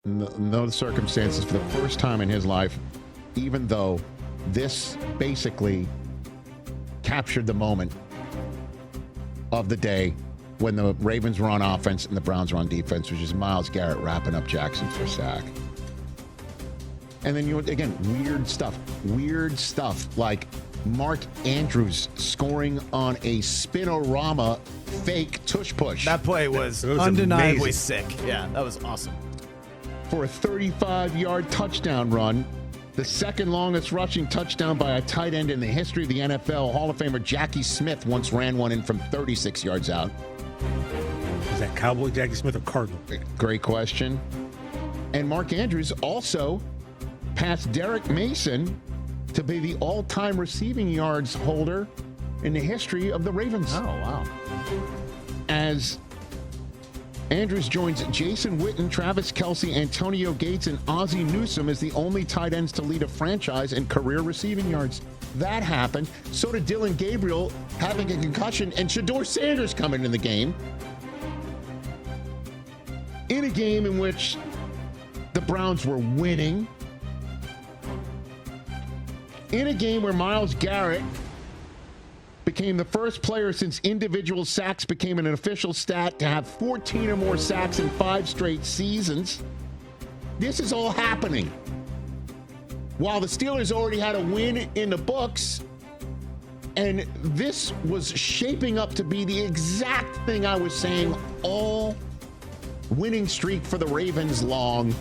no circumstances for the first time in his life, even though this basically captured the moment of the day when the Ravens were on offense and the Browns were on defense, which is Myles Garrett wrapping up Jackson for a sack. And then, weird stuff like Mark Andrews scoring on a spinorama fake tush push. That play was undeniably amazing. sick. Yeah, that was awesome. For a 35-yard touchdown run, the second longest rushing touchdown by a tight end in the history of the NFL. Hall of Famer Jackie Smith once ran one in from 36 yards out. Is that Cowboy Jackie Smith or Cardinal? Great question. And Mark Andrews also passed Derek Mason to be the all-time receiving yards holder in the history of the Ravens. Oh, wow. As Andrews joins Jason Witten, Travis Kelce, Antonio Gates, and Ozzie Newsome as the only tight ends to lead a franchise in career receiving yards. That happened. So did Dylan Gabriel having a concussion and Shedeur Sanders coming in the game. In a game in which the Browns were winning. In a game where Myles Garrett became the first player since individual sacks became an official stat to have 14 or more sacks in 5 straight seasons. This is all happening while the Steelers already had a win in the books, and this was shaping up to be the exact thing I was saying all winning streak for the Ravens long,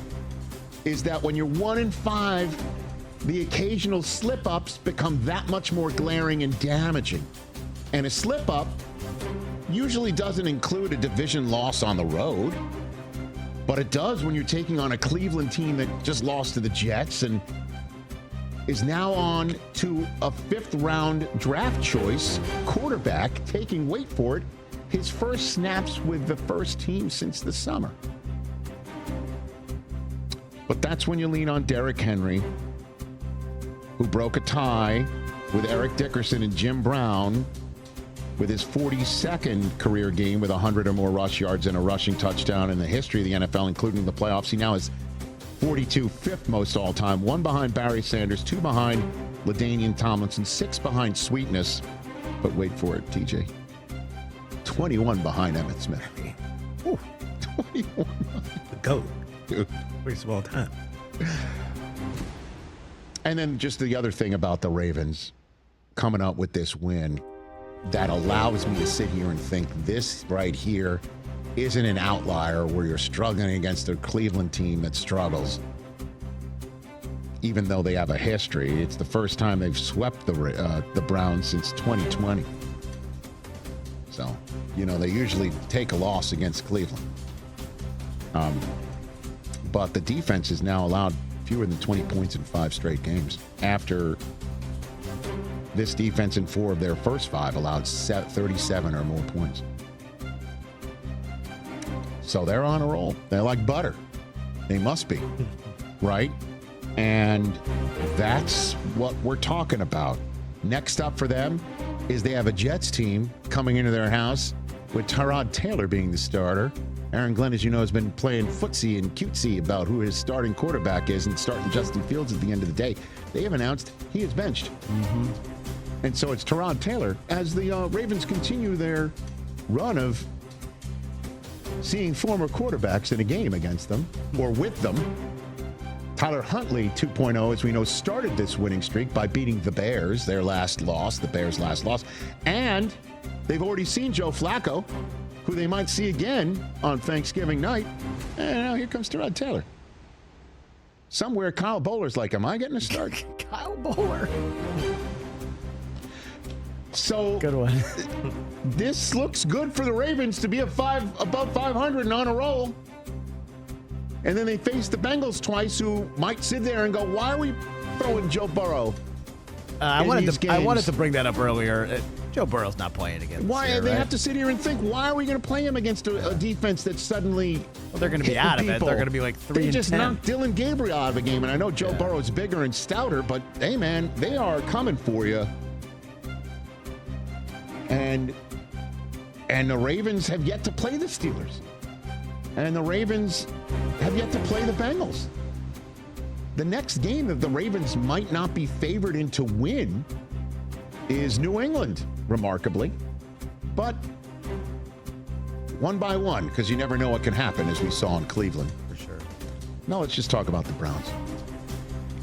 is that when you're 1-5, the occasional slip-ups become that much more glaring and damaging. And a slip-up usually doesn't include a division loss on the road, but it does when you're taking on a Cleveland team that just lost to the Jets and is now on to a 5th-round draft choice quarterback taking, wait for it, his first snaps with the first team since the summer. But that's when you lean on Derrick Henry, who broke a tie with Eric Dickerson and Jim Brown with his 42nd career game with 100 or more rush yards and a rushing touchdown in the history of the NFL, including the playoffs. He now has 42, 5th most all-time, 1 behind Barry Sanders, 2 behind LaDainian Tomlinson, 6 behind Sweetness, but wait for it, TJ, 21 behind Emmitt Smith. Ooh, 21. the GOAT. Dude. Greatest of all time. And then just the other thing about the Ravens coming up with this win that allows me to sit here and think this right here isn't an outlier where you're struggling against a Cleveland team that struggles. Even though they have a history, it's the first time they've swept the Browns since 2020. So, they usually take a loss against Cleveland. But the defense has now allowed fewer than 20 points in 5 straight games. After this defense in 4 of their first 5 allowed 37 or more points. So they're on a roll. They're like butter. They must be, right? And that's what we're talking about. Next up for them is they have a Jets team coming into their house with Tyrod Taylor being the starter. Aaron Glenn, as you know, has been playing footsie and cutesy about who his starting quarterback is and starting Justin Fields at the end of the day. They have announced he is benched. Mm-hmm. And so it's Tyrod Taylor as the Ravens continue their run of seeing former quarterbacks in a game against them or with them. Tyler Huntley 2.0, as we know, started this winning streak by beating the Bears, the Bears' last loss. And they've already seen Joe Flacco, who they might see again on Thanksgiving night. And now here comes Tyrod Taylor. Somewhere Kyle Bowler's like, am I getting a start? Kyle Bowler. So Good one. This looks good for the Ravens to be above 500 and on a roll. And then they face the Bengals twice, who might sit there and go, why are we throwing Joe Burrow? I wanted to bring that up earlier. Joe Burrow's not playing against. Why they have to sit here and think? Why are we going to play him against a defense that's suddenly? Well, they're going to be out of it. They're going to be like 3-10. They just knocked Dylan Gabriel out of the game, and I know Joe Burrow's bigger and stouter, but hey, man, they are coming for you. And the Ravens have yet to play the Steelers, and the Ravens have yet to play the Bengals. Browns. The next game that the Ravens might not be favored in to win is New England, remarkably. But one by one, because you never know what can happen, as we saw in Cleveland. For sure. Now let's just talk about the Browns.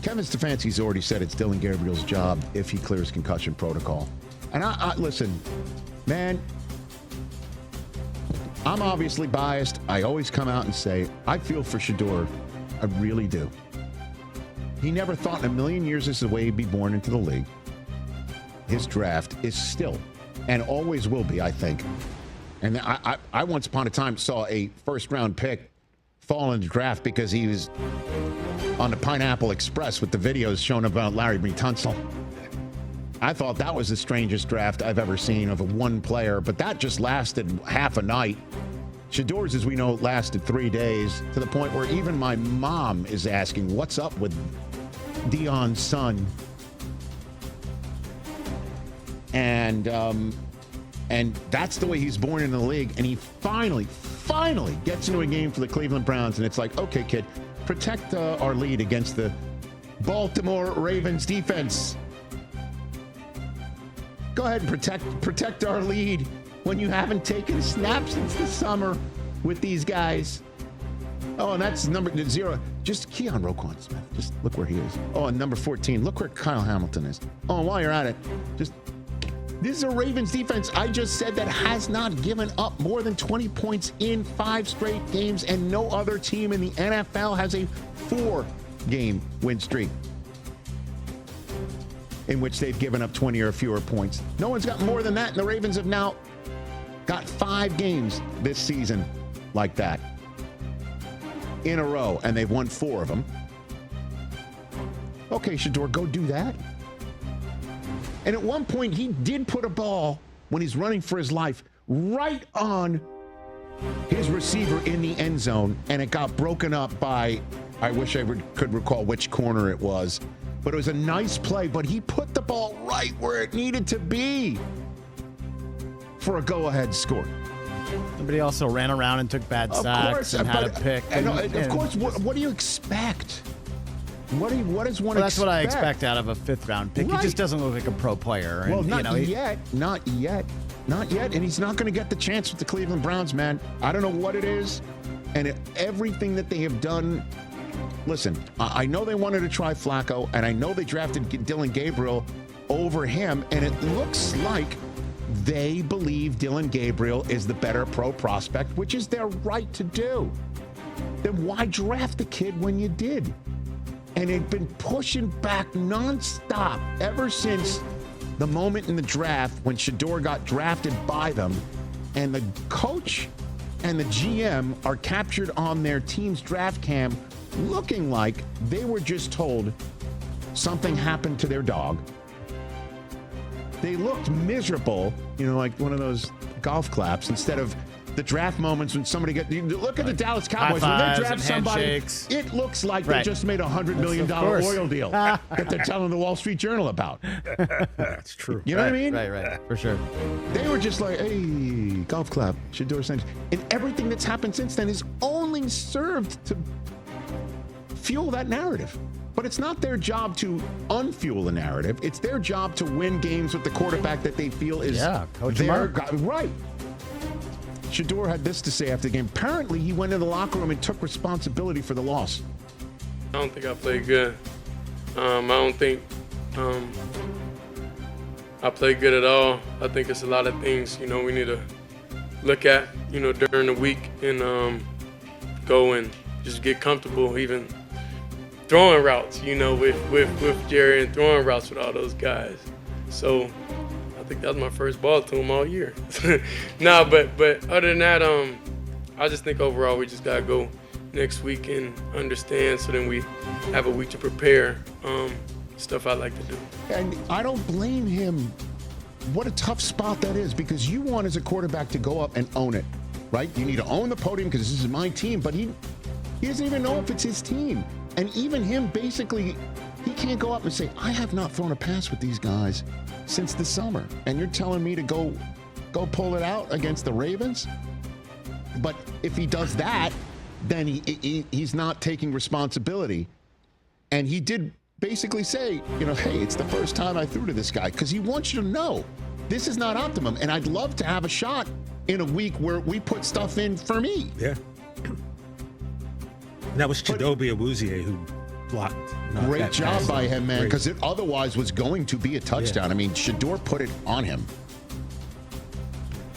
Kevin Stefanski's already said it's Dillon Gabriel's job if he clears concussion protocol. And I listen, man, I'm obviously biased. I always come out and say, I feel for Shedeur. I really do. He never thought in a million years this is the way he'd be born into the league. His draft is still, and always will be, I think. And I once upon a time saw a first-round pick fall in the draft because he was on the Pineapple Express with the videos showing about Larry B. Tunsil. I thought that was the strangest draft I've ever seen of a one player, but that just lasted half a night. Shedeur's, as we know, lasted 3 days, to the point where even my mom is asking, what's up with Dion's son? And that's the way he's born in the league. And he finally gets into a game for the Cleveland Browns. And it's like, okay, kid, protect our lead against the Baltimore Ravens defense. Go ahead and protect our lead when you haven't taken a snap since the summer with these guys. Oh, and that's number 0. Just key on Roquan Smith. Just look where he is. Oh, and number 14. Look where Kyle Hamilton is. Oh, and while you're at it, this is a Ravens defense, I just said, that has not given up more than 20 points in 5 straight games, and no other team in the NFL has a 4-game win streak in which they've given up 20 or fewer points. No one's got more than that, and the Ravens have now got 5 games this season like that in a row, and they've won 4 of them. Okay, Shedeur, go do that. And at one point, he did put a ball, when he's running for his life, right on his receiver in the end zone, and it got broken up by, I wish I could recall which corner it was, but it was a nice play, but he put the ball right where it needed to be for a go-ahead score. Somebody also ran around and took bad sacks and had a pick. Of course, what do you expect? What does one expect? That's what I expect out of a 5th-round pick. Right. He just doesn't look like a pro player. Well, not yet. And he's not going to get the chance with the Cleveland Browns, man. I don't know what it is. And everything that they have done. Listen, I know they wanted to try Flacco, and I know they drafted Dillon Gabriel over him, and it looks like they believe Dillon Gabriel is the better pro prospect, which is their right to do. Then why draft the kid when you did? And they've been pushing back nonstop ever since the moment in the draft when Shedeur got drafted by them, and the coach and the GM are captured on their team's draft cam looking like they were just told something happened to their dog. They looked miserable, like one of those golf claps, instead of the draft moments when somebody look at the Dallas Cowboys when they draft somebody. It looks like they just made $100 million oil deal that they're telling the Wall Street Journal about. That's true. You know what I mean? Right, for sure. They were just like, hey, golf clap, Shedeur Sanders. And everything that's happened since then has only served to fuel that narrative. But it's not their job to unfuel the narrative. It's their job to win games with the quarterback that they feel is their guy. Right. Shedeur had this to say after the game. Apparently, he went in the locker room and took responsibility for the loss. I don't think I played good. I don't think I played good at all. I think it's a lot of things, we need to look at, during the week and go and just get comfortable even throwing routes, with Jerry and throwing routes with all those guys. So I think that was my first ball to him all year. But other than that, I just think overall we just got to go next week and understand, so then we have a week to prepare stuff I like to do. And I don't blame him. What a tough spot that is, because you want as a quarterback to go up and own it, right? You need to own the podium because this is my team, but he doesn't even know if it's his team. And even him, basically, he can't go up and say, I have not thrown a pass with these guys since the summer. And you're telling me to go pull it out against the Ravens? But if he does that, then he's not taking responsibility. And he did basically say, hey, it's the first time I threw to this guy, because he wants you to know this is not optimum. And I'd love to have a shot in a week where we put stuff in for me. Yeah. And that was Chidobe Awuzie who blocked. Great job by him, man, because it otherwise was going to be a touchdown. Yeah. I mean, Shedeur put it on him.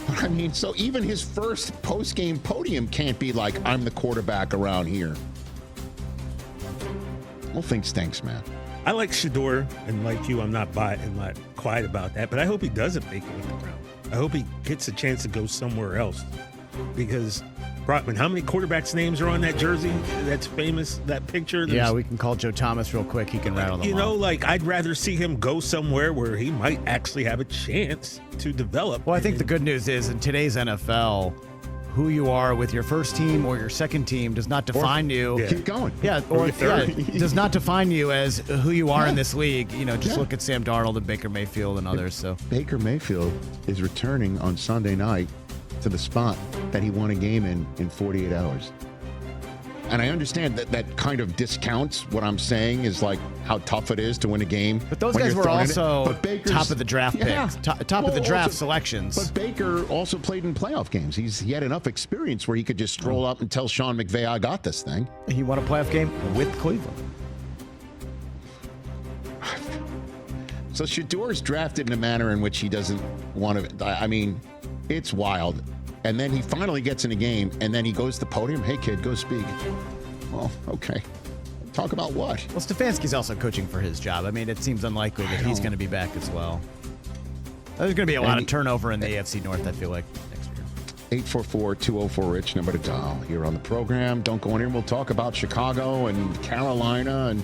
I mean, so even his first post-game podium can't be like, I'm the quarterback around here. Whole thing stinks, man. I like Shedeur, and like you, I'm not quiet about that, but I hope he doesn't make it with the Browns. I hope he gets a chance to go somewhere else, because Brockman, how many quarterbacks' names are on that jersey that's famous, that picture? Yeah, we can call Joe Thomas real quick. He can rattle them off. I'd rather see him go somewhere where he might actually have a chance to develop. Well, I think the good news is in today's NFL, who you are with your first team or your second team does not define you. Keep going. Yeah, does not define you as who you are in this league. Just look at Sam Darnold and Baker Mayfield and others. So Baker Mayfield is returning on Sunday night to the spot that he won a game in 48 hours. And I understand that kind of discounts what I'm saying is like how tough it is to win a game. But those guys were also top of the draft picks, top of the draft selections. But Baker also played in playoff games. He had enough experience where he could just stroll up and tell Sean McVay, I got this thing. He won a playoff game with Cleveland. So Shedeur's drafted in a manner in which he doesn't want to. I mean, it's wild. And then he finally gets in a game, and then he goes to the podium. Hey, kid, go speak. Well, okay. Talk about what? Well, Stefanski's also coaching for his job. I mean, it seems unlikely that he's going to be back as well. There's going to be a lot of turnover in the AFC North, I feel like, next year. 844-204-RICH, number to dial here on the program. Don't go in here. We'll talk about Chicago and Carolina and